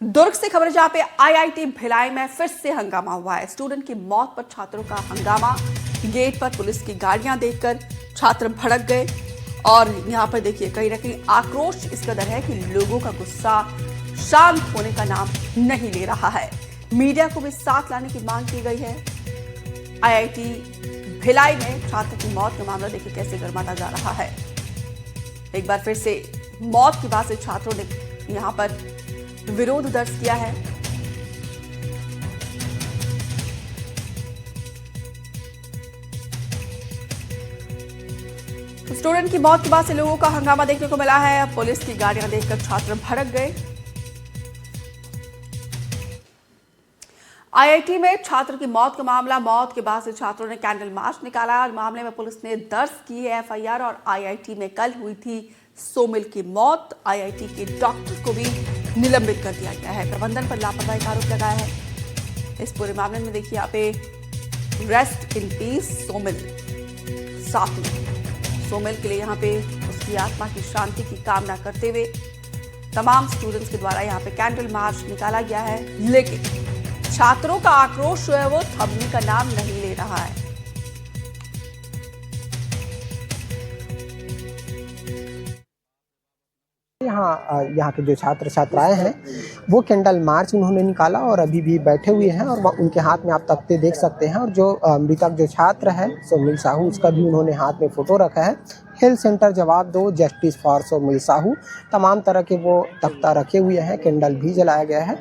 दुर्ग से खबर जहां पे आईआईटी भिलाई में फिर से हंगामा हुआ है। स्टूडेंट की मौत पर छात्रों का हंगामा। गेट पर पुलिस की गाड़ियां देखकर छात्र भड़क गए और यहां पर देखिए कहीं ना कहीं आक्रोश इस कदर है कि लोगों का गुस्सा शांत होने का नाम नहीं ले रहा है। मीडिया को भी साथ लाने की मांग की गई है। आईआईटी भिलाई में छात्र की मौत का मामला देखिए कैसे गर्माता जा रहा है। एक बार फिर से मौत के बाद से छात्रों ने यहां पर विरोध दर्ज किया है। स्टूडेंट की मौत के बाद से लोगों का हंगामा देखने को मिला है। पुलिस की गाड़ियां देखकर छात्र भड़क गए। आईआईटी में छात्र की मौत का मामला, मौत के बाद से छात्रों ने कैंडल मार्च निकाला और मामले में पुलिस ने दर्ज की है एफआईआर। और आईआईटी में कल हुई थी सोमिल की मौत। आईआईटी के डॉक्टर को भी निलंबित कर दिया गया है। प्रबंधन पर लापरवाही का आरोप लगाया है। इस पूरे मामले में देखिए यहाँ पे रेस्ट इन पीस सोमिल साथ में। सोमिल के लिए यहाँ पे उसकी आत्मा की शांति की कामना करते हुए तमाम स्टूडेंट्स के द्वारा यहाँ पे कैंडल मार्च निकाला गया है। लेकिन छात्रों का आक्रोश जो है वो थमने का नाम नहीं ले रहा है। यहाँ के जो छात्र छात्राएं हैं वो कैंडल मार्च उन्होंने निकाला और अभी भी बैठे हुए हैं और उनके हाथ में आप तख्ते देख सकते हैं। और जो मृतक जो छात्र है सोमिल साहू, उसका भी उन्होंने हाथ में फोटो रखा है। हेल्थ सेंटर जवाब दो, जस्टिस फॉर सोमिल साहू, तमाम तरह के वो तख्ता रखे हुए हैं। कैंडल भी जलाया गया है।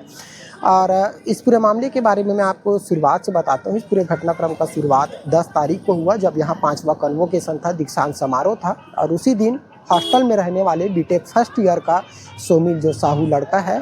और इस पूरे मामले के बारे में मैं आपको शुरुआत से बताता हूँ। इस पूरे घटनाक्रम का शुरुआत 10 तारीख को हुआ, जब यहाँ 5वां कन्वोकेशन था, दीक्षांत समारोह था। और उसी दिन हॉस्टल में रहने वाले बीटेक फर्स्ट ईयर का सोमिल जो साहू लड़का है,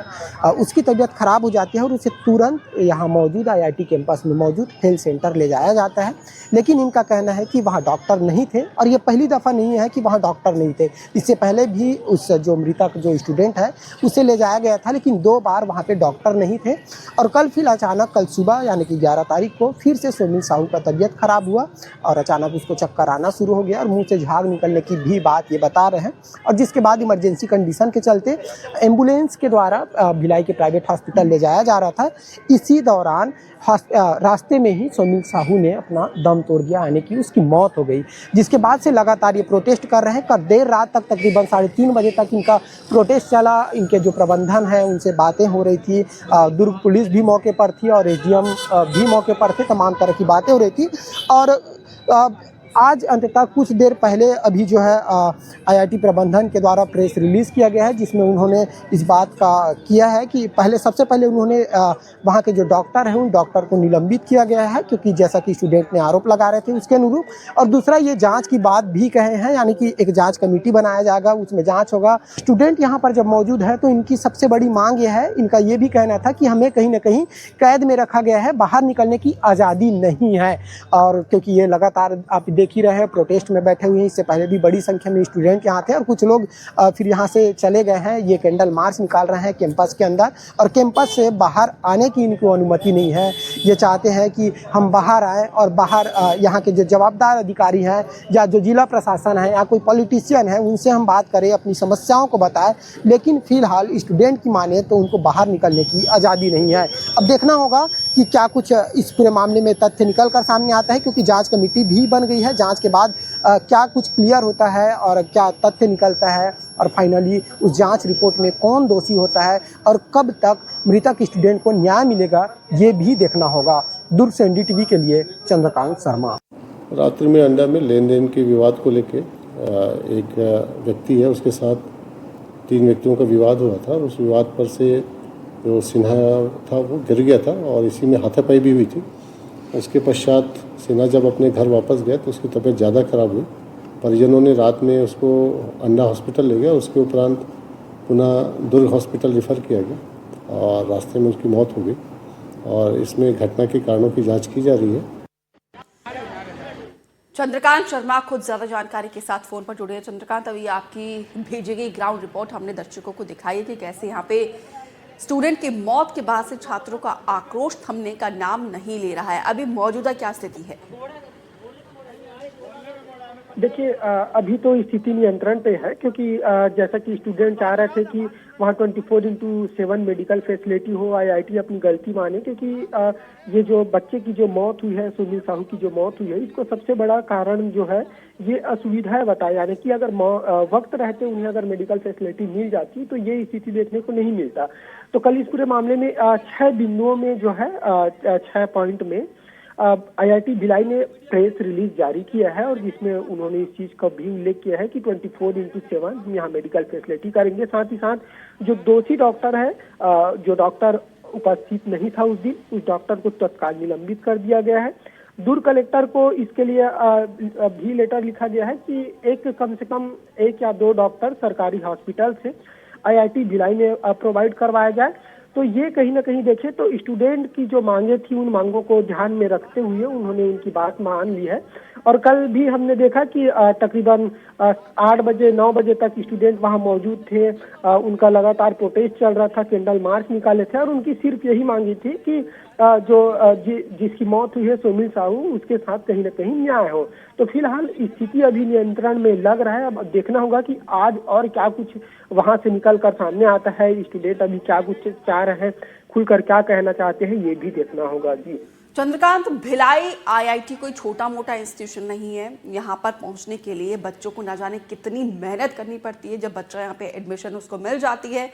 उसकी तबीयत ख़राब हो जाती है और उसे तुरंत यहाँ मौजूद आईआईटी कैंपस में मौजूद हेल्थ सेंटर ले जाया जाता है। लेकिन इनका कहना है कि वहाँ डॉक्टर नहीं थे और ये पहली दफ़ा नहीं है कि वहाँ डॉक्टर नहीं थे। इससे पहले भी उस जो मृतक जो स्टूडेंट है उसे ले जाया गया था, लेकिन 2 बार वहाँ पे डॉक्टर नहीं थे। और कल फिर अचानक कल सुबह यानी कि 11 तारीख को फिर से सोमिल साहू का तबीयत ख़राब हुआ और अचानक उसको चक्कर आना शुरू हो गया और मुँह से झाग निकलने की भी बात ये बता रहे हैं। और जिसके बाद इमरजेंसी कंडीशन के चलते एम्बुलेंस के द्वारा भिलाई के प्राइवेट हॉस्पिटल ले जाया जा रहा था। इसी दौरान रास्ते में ही सोमिल साहू ने अपना दम तोड़ दिया, यानी कि उसकी मौत हो गई। जिसके बाद से लगातार ये प्रोटेस्ट कर रहे हैं। कल देर रात तक तकरीबन 3:30 बजे तक इनका प्रोटेस्ट चला। इनके जो प्रबंधन है उनसे बातें हो रही थी। दुर्ग पुलिस भी मौके पर थी और एसडीएम भी मौके पर थे। तमाम तरह की बातें हो रही थी। और आज अंततः कुछ देर पहले अभी जो है आईआईटी प्रबंधन के द्वारा प्रेस रिलीज़ किया गया है, जिसमें उन्होंने इस बात का किया है कि सबसे पहले उन्होंने वहाँ के जो डॉक्टर हैं उन डॉक्टर को निलंबित किया गया है, क्योंकि जैसा कि स्टूडेंट ने आरोप लगा रहे थे उसके अनुरूप। और दूसरा ये जांच की बात भी कहे हैं, यानी कि एक जांच कमेटी बनाया जाएगा, उसमें जांच होगा। स्टूडेंट यहाँ पर जब मौजूद है तो इनकी सबसे बड़ी मांग ये है, इनका ये भी कहना था कि हमें कहीं ना कहीं कैद में रखा गया है, बाहर निकलने की आज़ादी नहीं है। और क्योंकि ये लगातार आप देख ही रहे हैं प्रोटेस्ट में बैठे हुए हैं। इससे पहले भी बड़ी संख्या में स्टूडेंट यहाँ थे और कुछ लोग फिर यहाँ से चले गए हैं। ये कैंडल मार्च निकाल रहे हैं कैंपस के अंदर और कैंपस से बाहर आने की इनको अनुमति नहीं है। ये चाहते हैं कि हम बाहर आएँ और बाहर यहाँ के जो जवाबदार अधिकारी हैं या जो जिला प्रशासन है या कोई पॉलिटिशियन है उनसे हम बात करें, अपनी समस्याओं को बताएं। लेकिन फिलहाल स्टूडेंट की माने तो उनको बाहर निकलने की आज़ादी नहीं है। अब देखना होगा कि क्या कुछ इस पूरे मामले में तथ्य निकल कर सामने आता है, क्योंकि जांच कमेटी भी बन गई है। जांच के बाद क्या कुछ क्लियर होता है और क्या तथ्य निकलता है और फाइनली उस जांच रिपोर्ट में कौन दोषी होता है और कब तक मृतक स्टूडेंट को न्याय मिलेगा, ये भी देखना होगा। दुर्ग से एनडीटीवी के लिए चंद्रकांत शर्मा। रात्रि में अंडा में लेन देन के विवाद को लेकर एक व्यक्ति है, उसके साथ 3 व्यक्तियों का विवाद हुआ था और उस विवाद पर से जो सिन्हा था वो गिर गया था और इसी में हाथापाई भी हुई थी। उसके पश्चात सिन्हा जब अपने घर वापस गया तो उसकी तबीयत ज़्यादा ख़राब हुई। परिजनों ने रात में उसको अंडा हॉस्पिटल ले गया। उसके उपरांत पुनः दुर्ग हॉस्पिटल रेफ़र किया गया और रास्ते में उसकी मौत हो गई। और इसमें घटना के कारणों की जांच की जा रही है। चंद्रकांत शर्मा खुद ज्यादा जानकारी के साथ फोन पर जुड़े हैं। चंद्रकांत, अभी आपकी भेजी गई ग्राउंड रिपोर्ट हमने दर्शकों को दिखाई है कि कैसे यहाँ पे स्टूडेंट की मौत के बाद से छात्रों का आक्रोश थमने का नाम नहीं ले रहा है। अभी मौजूदा क्या स्थिति है? देखिए अभी तो स्थिति नियंत्रण पे है, क्योंकि जैसा कि स्टूडेंट चाह रहे थे कि वहाँ 24/7 मेडिकल फैसिलिटी हो, आईआईटी अपनी गलती माने, क्योंकि ये जो बच्चे की जो मौत हुई है, सोमिल साहू की जो मौत हुई है, इसको सबसे बड़ा कारण जो है ये असुविधा है बताया, यानी कि अगर वक्त रहते उन्हें अगर मेडिकल फैसिलिटी मिल जाती तो ये स्थिति देखने को नहीं मिलता। तो कल इस पूरे मामले में 6 बिंदुओं में जो है 6 पॉइंट में आईआईटी भिलाई ने प्रेस रिलीज जारी किया है और जिसमें उन्होंने इस चीज का भी उल्लेख किया है कि 24/7 हम यहाँ मेडिकल फैसिलिटी करेंगे। साथ ही साथ जो दोषी डॉक्टर है, जो डॉक्टर उपस्थित नहीं था उस दिन, उस डॉक्टर को तत्काल निलंबित कर दिया गया है। दुर्ग कलेक्टर को इसके लिए भी लेटर लिखा गया है कि कम से कम 1 या 2 डॉक्टर सरकारी हॉस्पिटल से आईआईटी भिलाई में प्रोवाइड करवाया जाए। तो ये कहीं ना कहीं देखें तो स्टूडेंट की जो मांगे थी, उन मांगों को ध्यान में रखते हुए उन्होंने उनकी बात मान ली है। और कल भी हमने देखा कि तकरीबन 8 बजे 9 बजे तक स्टूडेंट वहां मौजूद थे। उनका लगातार प्रोटेस्ट चल रहा था, कैंडल मार्च निकाले थे और उनकी सिर्फ यही मांगी थी कि जिसकी मौत हुई है सोमिल साहू, उसके साथ कहीं ना कहीं न्याय हो। तो फिलहाल स्थिति अभी नियंत्रण में लग रहा है। अब देखना होगा कि आज और क्या कुछ वहां से निकल कर सामने आता है, स्टूडेंट अभी क्या कुछ चाह रहे हैं, खुलकर क्या कहना चाहते हैं, ये भी देखना होगा। जी चंद्रकांत, भिलाई आईआईटी कोई छोटा मोटा इंस्टीट्यूशन नहीं है। यहाँ पर पहुँचने के लिए बच्चों को ना जाने कितनी मेहनत करनी पड़ती है। जब बच्चा यहाँ पे एडमिशन उसको मिल जाती है,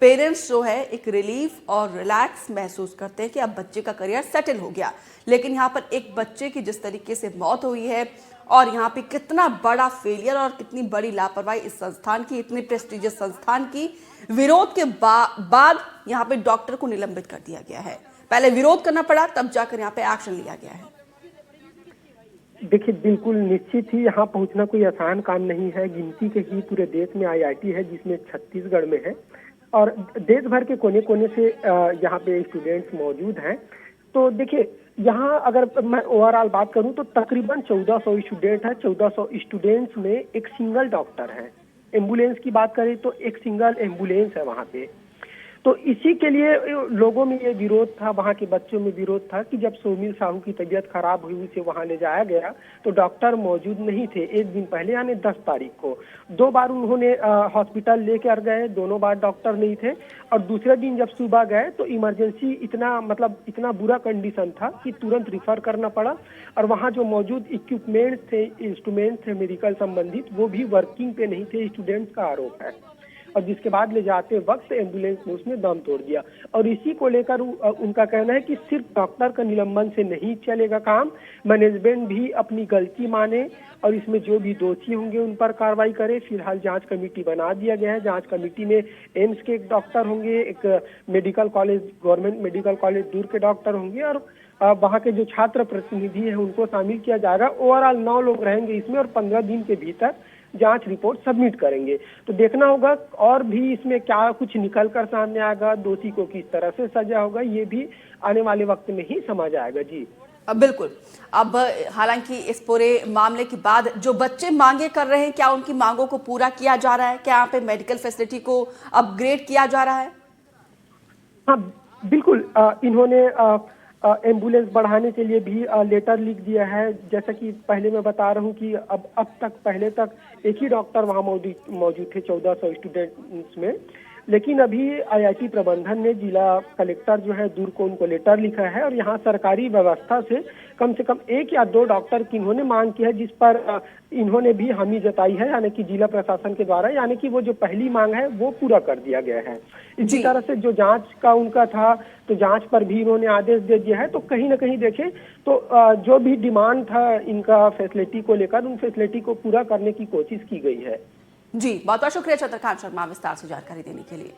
पेरेंट्स जो है एक रिलीफ और रिलैक्स महसूस करते हैं कि अब बच्चे का करियर सेटल हो गया। लेकिन यहाँ पर एक बच्चे की जिस तरीके से मौत हुई है और यहाँ पे कितना बड़ा फेलियर और कितनी बड़ी लापरवाही इस संस्थान की, इतनी प्रेस्टिजियस संस्थान की, विरोध के बाद यहाँ पे डॉक्टर को निलंबित कर दिया गया है। पहले विरोध करना पड़ा, तब जाकर यहाँ पे एक्शन लिया गया है। देखिए, बिल्कुल निश्चित ही यहाँ पहुँचना कोई आसान काम नहीं है। गिनती के ही पूरे देश में आईआईटी है, जिसमें छत्तीसगढ़ में है और देश भर के कोने कोने से यहाँ पे स्टूडेंट्स मौजूद हैं। तो देखिए, यहाँ अगर मैं ओवरऑल बात करूँ तो तकरीबन 1400 स्टूडेंट है। 1400 स्टूडेंट्स में एक सिंगल डॉक्टर है। एम्बुलेंस की बात करें तो एक सिंगल एम्बुलेंस है वहाँ पे। तो इसी के लिए लोगों में ये विरोध था, वहाँ के बच्चों में विरोध था कि जब सोमिल साहू की तबीयत खराब हुई, उसे वहाँ ले जाया गया तो डॉक्टर मौजूद नहीं थे। एक दिन पहले यानी 10 तारीख को 2 बार उन्होंने हॉस्पिटल लेकर गए, दोनों बार डॉक्टर नहीं थे। और दूसरे दिन जब सुबह गए तो इमरजेंसी इतना बुरा कंडीशन था कि तुरंत रिफर करना पड़ा। और वहाँ जो मौजूद इक्विपमेंट्स थे, इंस्ट्रूमेंट्स थे मेडिकल संबंधित, वो भी वर्किंग पे नहीं थे, स्टूडेंट्स का आरोप है। और जिसके बाद ले जाते वक्त एम्बुलेंस ने उसमें दम तोड़ दिया। और इसी को लेकर उनका कहना है कि सिर्फ डॉक्टर का निलंबन से नहीं चलेगा काम, मैनेजमेंट भी अपनी गलती माने और इसमें जो भी दोषी होंगे उन पर कार्रवाई करे। फिलहाल जांच कमेटी बना दिया गया है। जांच कमेटी में एम्स के एक डॉक्टर होंगे, एक medical college, government medical college दूर के डॉक्टर होंगे और वहाँ के जो छात्र प्रतिनिधि है उनको शामिल किया जाएगा। ओवरऑल 9 लोग रहेंगे इसमें और 15 दिन के भीतर जांच रिपोर्ट सबमिट करेंगे। तो देखना होगा और भी इसमें क्या कुछ निकल कर सामने आएगा, दोषी को किस तरह से सजा होगा, ये भी आने वाले वक्त में ही समझ आएगा। जी बिल्कुल। अब हालांकि इस पूरे मामले के बाद जो बच्चे मांगे कर रहे हैं, क्या उनकी मांगों को पूरा किया जा रहा है? क्या यहाँ पे मेडिकल फैसिलिटी को अपग्रेड किया जा रहा है? हाँ बिल्कुल, इन्होंने एम्बुलेंस बढ़ाने के लिए भी लेटर लिख दिया है। जैसा कि पहले मैं बता रहा हूँ कि अब तक पहले तक एक ही डॉक्टर वहाँ मौजूद थे 1400 स्टूडेंट्स में। लेकिन अभी आईआईटी प्रबंधन ने जिला कलेक्टर जो है दूर को उनको लेटर लिखा है और यहाँ सरकारी व्यवस्था से कम 1 या 2 डॉक्टर की इन्होंने मांग की है, जिस पर इन्होंने भी हामी जताई है, यानी कि जिला प्रशासन के द्वारा, यानी कि वो जो पहली मांग है वो पूरा कर दिया गया है। इसी तरह से जो जांच का उनका था तो जांच पर भी इन्होंने आदेश दे दिया है। तो कहीं ना कहीं देखें तो जो भी डिमांड था इनका फैसिलिटी को लेकर, उन फैसिलिटी को पूरा करने की कोशिश की गई है। जी, बहुत बहुत शुक्रिया चंद्रकांत शर्मा विस्तार से जानकारी देने के लिए।